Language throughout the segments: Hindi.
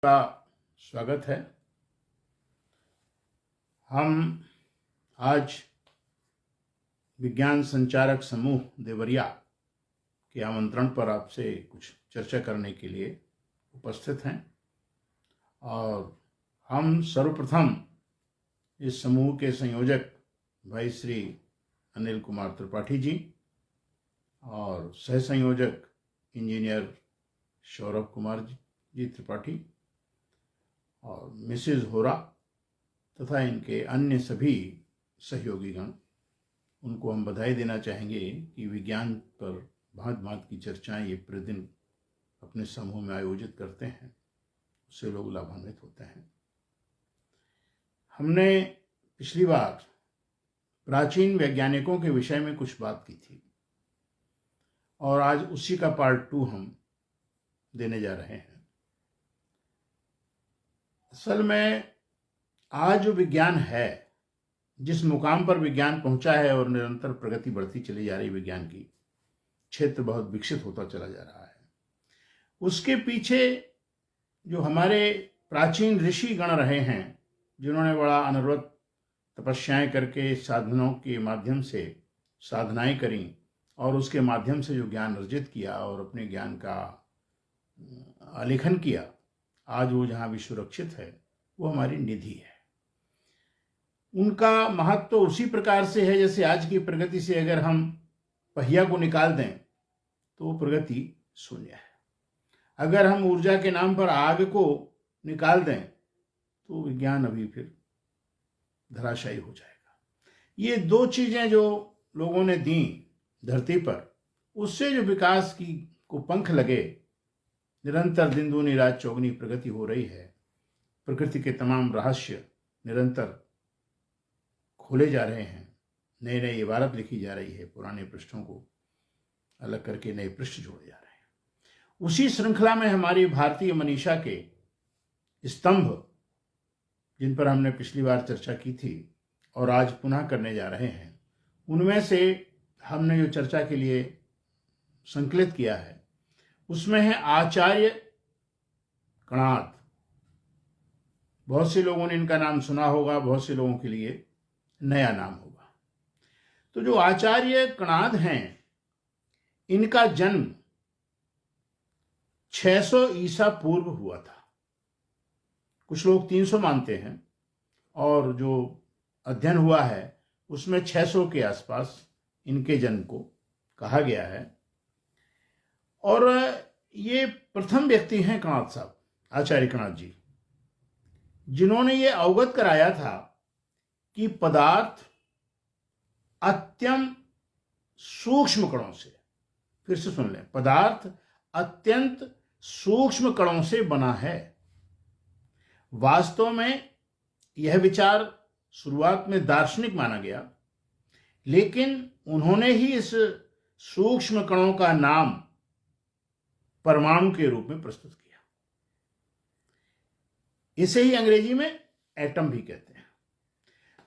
का स्वागत है। हम आज विज्ञान संचारक समूह देवरिया के आमंत्रण पर आपसे कुछ चर्चा करने के लिए उपस्थित हैं और हम सर्वप्रथम इस समूह के संयोजक भाई श्री अनिल कुमार त्रिपाठी जी और सह संयोजक इंजीनियर सौरभ कुमार जी त्रिपाठी और मिसेज होरा तथा इनके अन्य सभी सहयोगीगण, उनको हम बधाई देना चाहेंगे कि विज्ञान पर भांत भांत की चर्चाएं ये प्रतिदिन अपने समूह में आयोजित करते हैं, उससे लोग लाभान्वित होते हैं। हमने पिछली बार प्राचीन वैज्ञानिकों के विषय में कुछ बात की थी और आज उसी का पार्ट 2 हम देने जा रहे हैं। असल में आज जो विज्ञान है, जिस मुकाम पर विज्ञान पहुंचा है और निरंतर प्रगति बढ़ती चली जा रही, विज्ञान की क्षेत्र बहुत विकसित होता चला जा रहा है, उसके पीछे जो हमारे प्राचीन ऋषि गण रहे हैं, जिन्होंने बड़ा अनवरत तपस्याएं करके साधनों के माध्यम से साधनाएं करी और उसके माध्यम से जो ज्ञान अर्जित किया और अपने ज्ञान का आलेखन किया, आज वो जहाँ भी सुरक्षित है वो हमारी निधि है। उनका महत्व तो उसी प्रकार से है जैसे आज की प्रगति से अगर हम पहिया को निकाल दें तो वो प्रगति शून्य है। अगर हम ऊर्जा के नाम पर आग को निकाल दें तो विज्ञान अभी फिर धराशायी हो जाएगा। ये दो चीजें जो लोगों ने दी धरती पर, उससे जो विकास की को पंख लगे, निरंतर दिन दूनी रात चौगुनी प्रगति हो रही है। प्रकृति के तमाम रहस्य निरंतर खोले जा रहे हैं, नए नए इबारत लिखी जा रही है, पुराने पृष्ठों को अलग करके नए पृष्ठ जोड़े जा रहे हैं। उसी श्रृंखला में हमारी भारतीय मनीषा के स्तंभ, जिन पर हमने पिछली बार चर्चा की थी और आज पुनः करने जा रहे हैं, उनमें से हमने जो चर्चा के लिए संकलित किया है उसमें है आचार्य कणाद। बहुत से लोगों ने इनका नाम सुना होगा, बहुत से लोगों के लिए नया नाम होगा। तो जो आचार्य कणाद हैं, इनका जन्म 600 ईसा पूर्व हुआ था। कुछ लोग 300 मानते हैं और जो अध्ययन हुआ है उसमें 600 के आसपास इनके जन्म को कहा गया है। और ये प्रथम व्यक्ति हैं कणाद साहब, आचार्य कणाद जी, जिन्होंने ये अवगत कराया था कि पदार्थ अत्यंत सूक्ष्म कणों से, फिर से सुन लें, पदार्थ अत्यंत सूक्ष्म कणों से बना है। वास्तव में यह विचार शुरुआत में दार्शनिक माना गया, लेकिन उन्होंने ही इस सूक्ष्म कणों का नाम परमाणु के रूप में प्रस्तुत किया। इसे ही अंग्रेजी में एटम भी कहते हैं।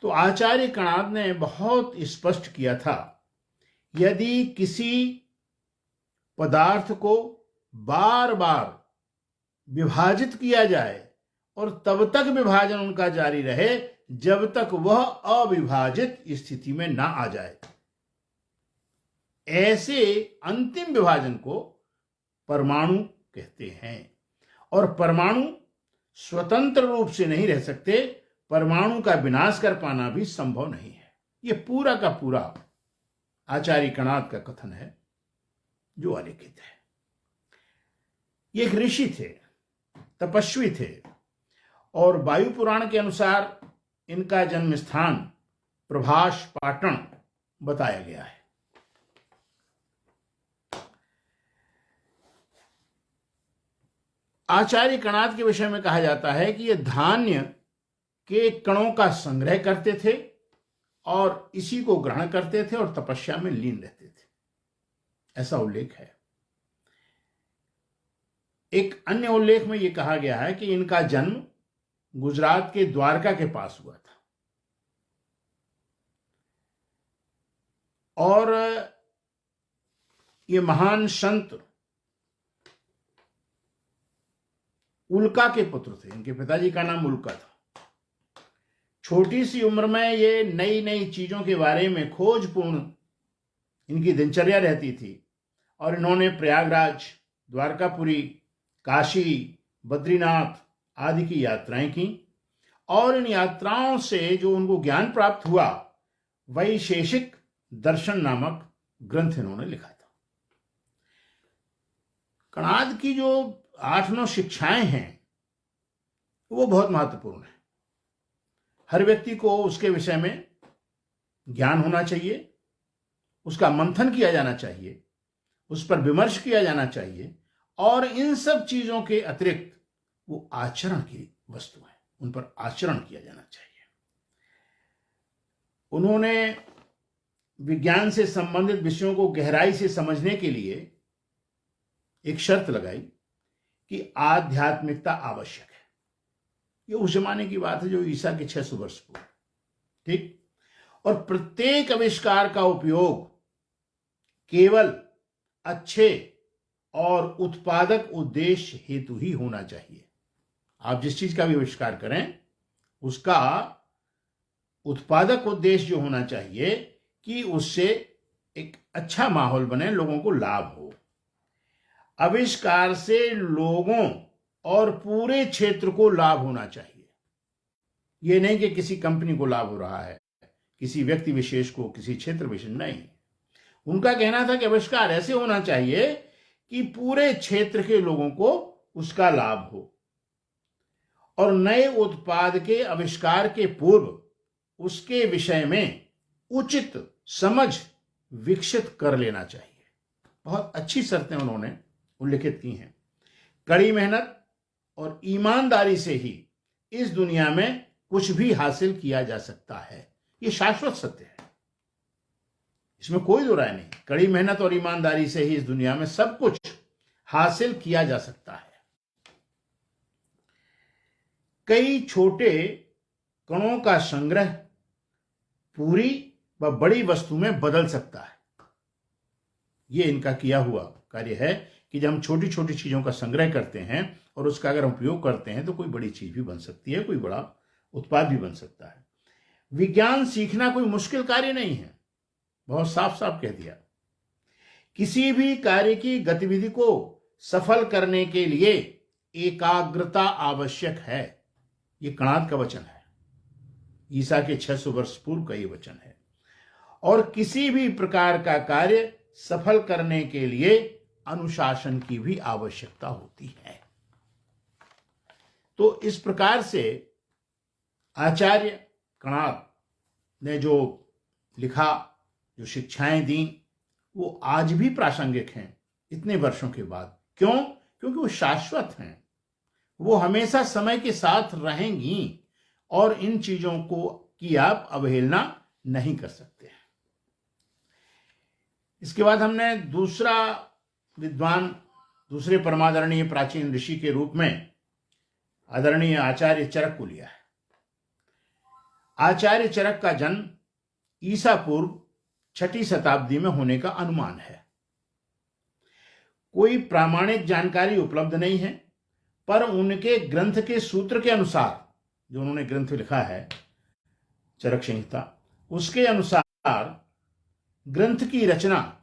तो आचार्य कणाद ने बहुत स्पष्ट किया था, यदि किसी पदार्थ को बार बार विभाजित किया जाए और तब तक विभाजन उनका जारी रहे जब तक वह अविभाजित स्थिति में ना आ जाए, ऐसे अंतिम विभाजन को परमाणु कहते हैं। और परमाणु स्वतंत्र रूप से नहीं रह सकते, परमाणु का विनाश कर पाना भी संभव नहीं है। यह पूरा का पूरा आचार्य कणाद का कथन है जो आलेखित है। ये एक ऋषि थे, तपस्वी थे और वायु पुराण के अनुसार इनका जन्म स्थान प्रभास पाटन बताया गया है। आचार्य कणाद के विषय में कहा जाता है कि ये धान्य के कणों का संग्रह करते थे और इसी को ग्रहण करते थे और तपस्या में लीन रहते थे, ऐसा उल्लेख है। एक अन्य उल्लेख में यह कहा गया है कि इनका जन्म गुजरात के द्वारका के पास हुआ था और ये महान संत उल्का के पुत्र थे। इनके पिताजी का नाम उल्का था। छोटी सी उम्र में ये नई नई चीजों के बारे में खोजपूर्ण इनकी दिनचर्या रहती थी और इन्होंने प्रयागराज, द्वारकापुरी, काशी, बद्रीनाथ आदि की यात्राएं की और इन यात्राओं से जो उनको ज्ञान प्राप्त हुआ वैशेषिक दर्शन नामक ग्रंथ इन्होंने लिखा था। कणाद की जो 8-9 शिक्षाएं हैं वो बहुत महत्वपूर्ण है। हर व्यक्ति को उसके विषय में ज्ञान होना चाहिए, उसका मंथन किया जाना चाहिए, उस पर विमर्श किया जाना चाहिए और इन सब चीजों के अतिरिक्त वो आचरण की वस्तु है, उन पर आचरण किया जाना चाहिए। उन्होंने विज्ञान से संबंधित विषयों को गहराई से समझने के लिए एक शर्त लगाई कि आध्यात्मिकता आवश्यक है। ये उस जमाने की बात है जो ईसा के 600 वर्ष पूर्व, ठीक। और प्रत्येक आविष्कार का उपयोग केवल अच्छे और उत्पादक उद्देश्य हेतु ही होना चाहिए। आप जिस चीज का भी आविष्कार करें उसका उत्पादक उद्देश्य जो होना चाहिए कि उससे एक अच्छा माहौल बने, लोगों को लाभ हो। आविष्कार से लोगों और पूरे क्षेत्र को लाभ होना चाहिए। यह नहीं कि किसी कंपनी को लाभ हो रहा है, किसी व्यक्ति विशेष को, किसी क्षेत्र विशेष, नहीं। उनका कहना था कि आविष्कार ऐसे होना चाहिए कि पूरे क्षेत्र के लोगों को उसका लाभ हो और नए उत्पाद के आविष्कार के पूर्व उसके विषय में उचित समझ विकसित कर लेना चाहिए। बहुत अच्छी शर्तें उन्होंने उल्लिखित की हैं। कड़ी मेहनत और ईमानदारी से ही इस दुनिया में कुछ भी हासिल किया जा सकता है। यह शाश्वत सत्य है, इसमें कोई दो राय नहीं। कड़ी मेहनत और ईमानदारी से ही इस दुनिया में सब कुछ हासिल किया जा सकता है। कई छोटे कणों का संग्रह पूरी व बड़ी वस्तु में बदल सकता है। यह इनका किया हुआ कार्य है कि जब हम छोटी छोटी चीजों का संग्रह करते हैं और उसका अगर हम उपयोग करते हैं तो कोई बड़ी चीज भी बन सकती है, कोई बड़ा उत्पाद भी बन सकता है। विज्ञान सीखना कोई मुश्किल कार्य नहीं है, बहुत साफ साफ कह दिया। किसी भी कार्य की गतिविधि को सफल करने के लिए एकाग्रता आवश्यक है। यह कणाद का वचन है, ईसा के 600 वर्ष पूर्व का यह वचन है। और किसी भी प्रकार का कार्य सफल करने के लिए अनुशासन की भी आवश्यकता होती है। तो इस प्रकार से आचार्य कणाद ने जो लिखा, जो शिक्षाएं दी, वो आज भी प्रासंगिक हैं इतने वर्षों के बाद। क्यों? क्योंकि वो शाश्वत हैं, वो हमेशा समय के साथ रहेंगी और इन चीजों को की आप अवहेलना नहीं कर सकते हैं। इसके बाद हमने दूसरा विद्वान, दूसरे परमादरणीय प्राचीन ऋषि के रूप में आदरणीय आचार्य चरक को लिया है। आचार्य चरक का जन्म ईसा पूर्व 6ठी शताब्दी में होने का अनुमान है। कोई प्रामाणिक जानकारी उपलब्ध नहीं है, पर उनके ग्रंथ के सूत्र के अनुसार, जो उन्होंने ग्रंथ लिखा है चरक संहिता, उसके अनुसार ग्रंथ की रचना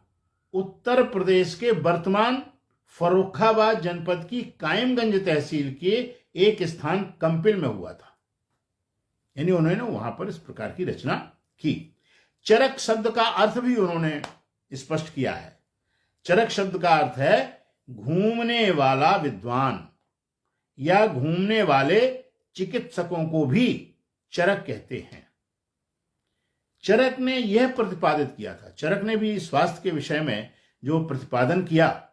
उत्तर प्रदेश के वर्तमान फर्रुखाबाद जनपद की कायमगंज तहसील के एक स्थान कंपिल में हुआ था। यानी उन्होंने वहां पर इस प्रकार की रचना की। चरक शब्द का अर्थ भी उन्होंने स्पष्ट किया है। चरक शब्द का अर्थ है घूमने वाला विद्वान या घूमने वाले चिकित्सकों को भी चरक कहते हैं। चरक ने यह प्रतिपादित किया था, चरक ने भी स्वास्थ्य के विषय में जो प्रतिपादन किया,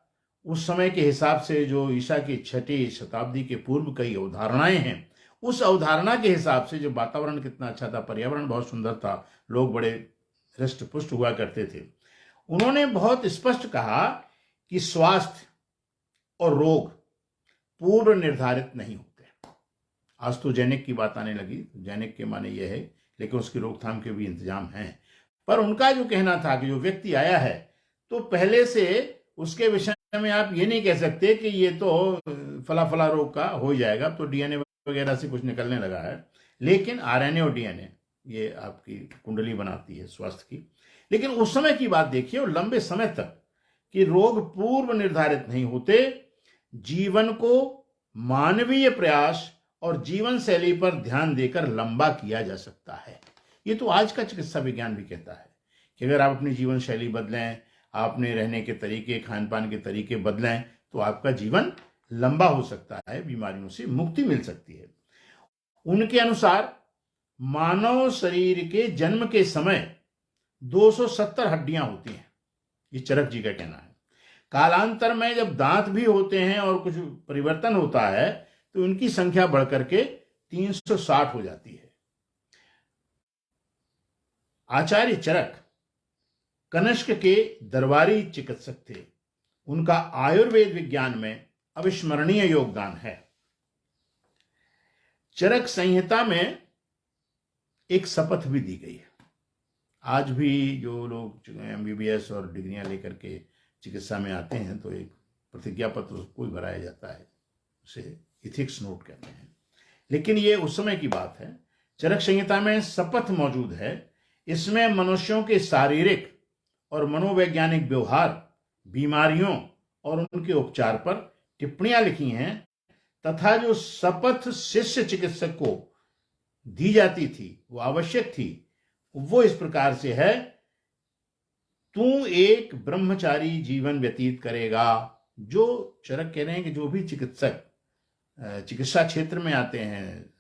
उस समय के हिसाब से जो ईसा की 6ठी शताब्दी के पूर्व कई अवधारणाएं हैं, उस अवधारणा के हिसाब से जो वातावरण कितना अच्छा था, पर्यावरण बहुत सुंदर था, लोग बड़े हृष्ट पुष्ट हुआ करते थे, उन्होंने बहुत स्पष्ट कहा कि स्वास्थ्य और रोग पूर्व निर्धारित नहीं होते। आज तो जैनिक की बात आने लगी, जैनिक के माने यह है, लेकिन उसकी रोकथाम के भी इंतजाम हैं। पर उनका जो कहना था कि जो व्यक्ति आया है तो पहले से उसके विषय में आप ये नहीं कह सकते कि ये तो फला फला रोग का हो ही जाएगा, तो डीएनए वगैरह से कुछ निकलने लगा है। लेकिन आरएनए और डीएनए ये आपकी कुंडली बनाती है स्वास्थ्य की। लेकिन उस समय की बात देखिए, और लंबे समय तक कि रोग पूर्व निर्धारित नहीं होते, जीवन को मानवीय प्रयास और जीवन शैली पर ध्यान देकर लंबा किया जा सकता है। ये तो आज का चिकित्सा विज्ञान भी कहता है कि अगर आप अपनी जीवन शैली बदलें, आपने रहने के तरीके, खान पान के तरीके बदलें, तो आपका जीवन लंबा हो सकता है, बीमारियों से मुक्ति मिल सकती है। उनके अनुसार मानव शरीर के जन्म के समय 270 हड्डियां होती हैं, ये चरक जी का कहना है। कालांतर में जब दांत भी होते हैं और कुछ परिवर्तन होता है, तो उनकी संख्या बढ़कर के 360 हो जाती है। आचार्य चरक कनिष्क के दरबारी चिकित्सक थे। उनका आयुर्वेद विज्ञान में अविस्मरणीय योगदान है। चरक संहिता में एक शपथ भी दी गई है। आज भी जो लोग एमबीबीएस और डिग्रियां लेकर के चिकित्सा में आते हैं, तो एक प्रतिज्ञा पत्र उसको भराया जाता है, उसे इथिक्स नोट कहते हैं। लेकिन ये उस समय की बात है। चरक संहिता में शपथ मौजूद है। इसमें मनुष्यों के शारीरिक और मनोवैज्ञानिक व्यवहार, बीमारियों और उनके उपचार पर टिप्पणियां लिखी हैं, तथा जो शपथ शिष्य चिकित्सक को दी जाती थी, वो आवश्यक थी। वो इस प्रकार से है, तू एक ब्रह्मचारी जीवन व्यतीत करेगा। जो चरक कह रहे हैं कि जो भी चिकित्सक चिकित्सा क्षेत्र में आते हैं,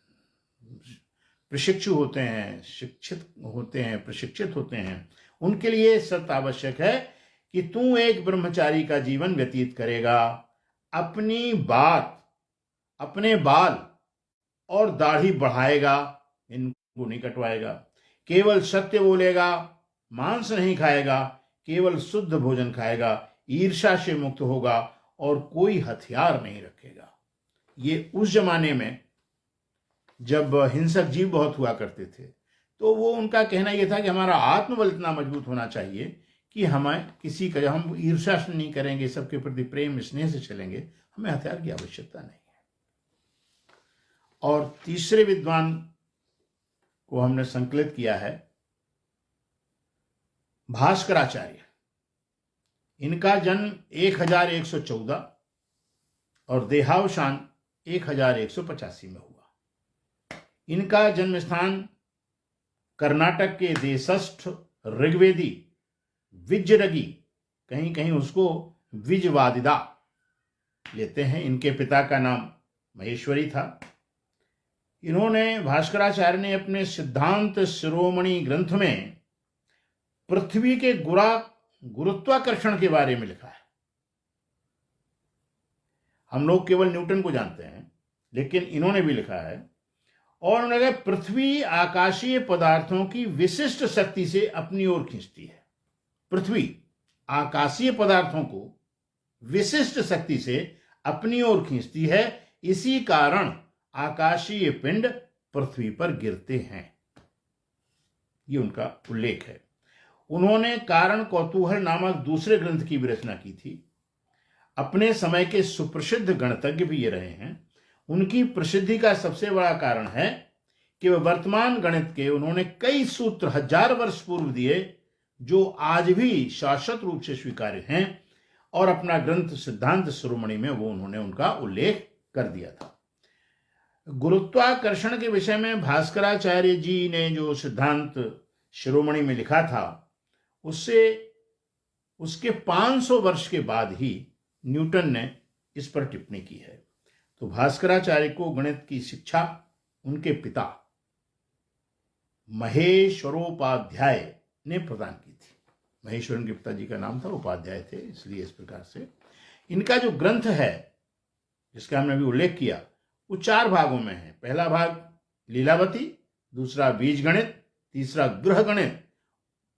प्रशिक्षु होते हैं, शिक्षित होते हैं, प्रशिक्षित होते हैं, उनके लिए शर्त आवश्यक है कि तू एक ब्रह्मचारी का जीवन व्यतीत करेगा। अपनी बात, अपने बाल और दाढ़ी बढ़ाएगा, इनको नहीं कटवाएगा। केवल सत्य बोलेगा, मांस नहीं खाएगा, केवल शुद्ध भोजन खाएगा, ईर्ष्या से मुक्त होगा और कोई हथियार नहीं रखेगा। ये उस जमाने में जब हिंसक जीव बहुत हुआ करते थे, तो वो उनका कहना यह था कि हमारा आत्मबल इतना मजबूत होना चाहिए कि हमें किसी का, हम ईर्ष्या से नहीं करेंगे, सबके प्रति प्रेम स्नेह से चलेंगे, हमें हथियार की आवश्यकता नहीं है। और तीसरे विद्वान को हमने संकलित किया है भास्कराचार्य। इनका जन्म 1114 और देहावसान 1185 में हुआ। इनका जन्म स्थान कर्नाटक के देशस्थ ऋग्वेदी विजयरगी, कहीं कहीं उसको विजवादिदा लेते हैं। इनके पिता का नाम महेश्वरी था। इन्होंने, भास्कराचार्य ने अपने सिद्धांत शिरोमणि ग्रंथ में पृथ्वी के गुरुत्वाकर्षण के बारे में लिखा है। हम लोग केवल न्यूटन को जानते हैं, लेकिन इन्होंने भी लिखा है। और उन्होंने कहा, पृथ्वी आकाशीय पदार्थों की विशिष्ट शक्ति से अपनी ओर खींचती है। पृथ्वी आकाशीय पदार्थों को विशिष्ट शक्ति से अपनी ओर खींचती है, इसी कारण आकाशीय पिंड पृथ्वी पर गिरते हैं। ये उनका उल्लेख है। उन्होंने कारण कौतूहल नामक दूसरे ग्रंथ की भी रचना की थी। अपने समय के सुप्रसिद्ध गणितज्ञ भी ये रहे हैं। उनकी प्रसिद्धि का सबसे बड़ा कारण है कि वह वर्तमान गणित के उन्होंने कई सूत्र 1000 वर्ष पूर्व दिए, जो आज भी शाश्वत रूप से स्वीकार्य हैं। और अपना ग्रंथ सिद्धांत शिरोमणि में वो उन्होंने उनका उल्लेख कर दिया था। गुरुत्वाकर्षण के विषय में भास्कराचार्य जी ने जो सिद्धांत शिरोमणि में लिखा था, उसके 500 वर्ष के बाद ही न्यूटन ने इस पर टिप्पणी की है। तो भास्कराचार्य को गणित की शिक्षा उनके पिता महेश्वरोपाध्याय ने प्रदान की थी। महेश्वरन के पिताजी का नाम था, उपाध्याय थे, इसलिए इस प्रकार से इनका जो ग्रंथ है, जिसका हमने अभी उल्लेख किया, वो 4 भागों में है। पहला भाग लीलावती, दूसरा बीज गणित, तीसरा गृह गणित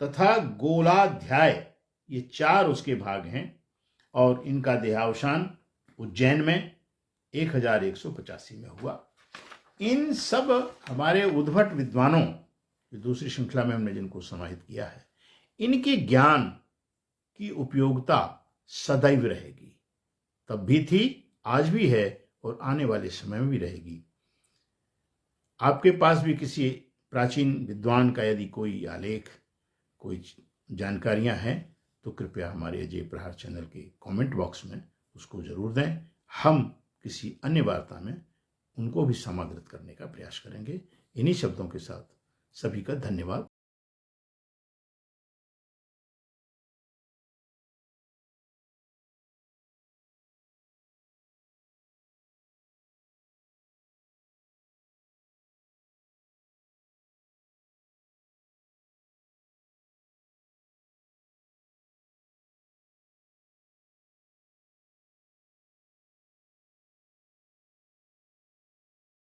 तथा गोलाध्याय, ये 4 उसके भाग हैं। और इनका देहावसान उज्जैन में 1185 में हुआ। इन सब हमारे उद्भट विद्वानों, दूसरी श्रृंखला में हमने जिनको समाहित किया है, इनके ज्ञान की उपयोगिता सदैव रहेगी। तब भी थी, आज भी है और आने वाले समय में भी रहेगी। आपके पास भी किसी प्राचीन विद्वान का यदि कोई आलेख, कोई जानकारियां हैं तो कृपया हमारे अजय प्रहार चैनल के कमेंट बॉक्स में उसको जरूर दें। हम किसी अन्य वार्ता में उनको भी समादृत करने का प्रयास करेंगे। इन्हीं शब्दों के साथ सभी का धन्यवाद।